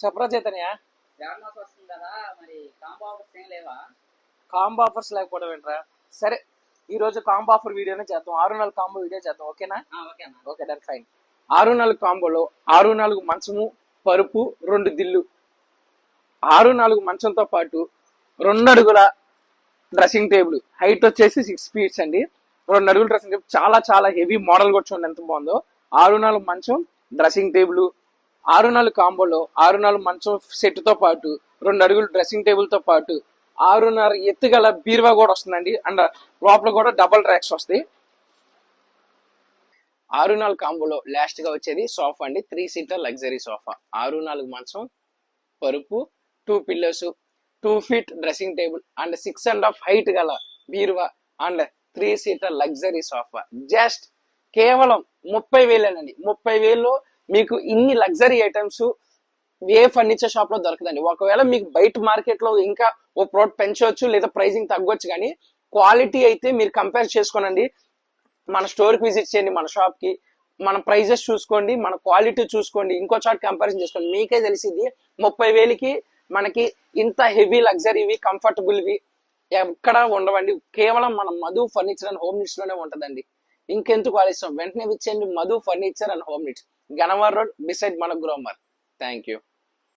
చెప్పరా Chaitanya. Combo offers లేకపోవడం ఏంట్రా? సరే, ఈ రోజు కాంబో ఆఫర్ వీడియోనే చేద్దాం. 6-4 కాంబో వీడియో చేద్దాం. ఓకేనా? Okay, done, fine. 6-4 కాంబోలో 6-4 మంచము, పరుపు, 2 దిల్లు. 6-4 మంచంతో పాటు 2 అడుగుల డ్రెస్సింగ్ టేబుల్. హైట్ వచ్చేసి 6 feet అండి. 2 అడుగుల డ్రెస్సింగ్ టేబుల్, చాలా చాలా హెవీ మోడల్ కూడా చూడండి ఎంత బాగుందో. 6-4 మంచం, డ్రెస్సింగ్ టేబుల్. 6-4 కాంబోలో 6-4 మంచం సెట్ తో పాటు 2 అడుగులు డ్రెస్సింగ్ టేబుల్ తో పాటు 6.5 ఎత్తుగల బీరువా కూడా వస్తుందండి. అండ్ లోపల కూడా డబల్ ర్యాక్స్ వస్తాయి. 6-4 కాంబోలో లాస్ట్ గా వచ్చేది సోఫా అండి, 3 seater లగ్జరీ సోఫా. 6-4 మంచం, పరుపు, 2 pillows, 2 feet dressing table and 6.5 height గల బీరువా and 3 seater luxury sofa. Just కేవలం 30,000 30,000లో మీకు ఇన్ని లగ్జరీ ఐటమ్స్ ఏ ఫర్నిచర్ షాప్ లో దొరకదండి. ఒకవేళ మీకు బయట మార్కెట్ లో ఇంకా ఓ ప్రోడక్ట్ పెంచవచ్చు లేదా ప్రైజింగ్ తగ్గొచ్చు, కానీ క్వాలిటీ అయితే మీరు కంపేర్ చేసుకోనండి. మన స్టోర్ కి విజిట్ చేయండి, మన షాప్ కి, మన ప్రైజెస్ చూసుకోండి, మన క్వాలిటీ చూసుకోండి, ఇంకో చాట్ కంపారిజన్ చేసుకోండి, మీకే తెలిసింది. 30,000కి మనకి ఇంత హెవీ లగ్జరీవి, కంఫర్టబుల్వి ఎక్కడ ఉండవండి. కేవలం మన Madhu furniture and home needs లోనే ఉంటదండి. ఇంకెందుకు ఆలస్యం, వెంటనే విచ్చేయండి Madhu furniture and home needs, గనవర్ రోడ్, బిసైడ్ మన గ్రోమర్. Thank you.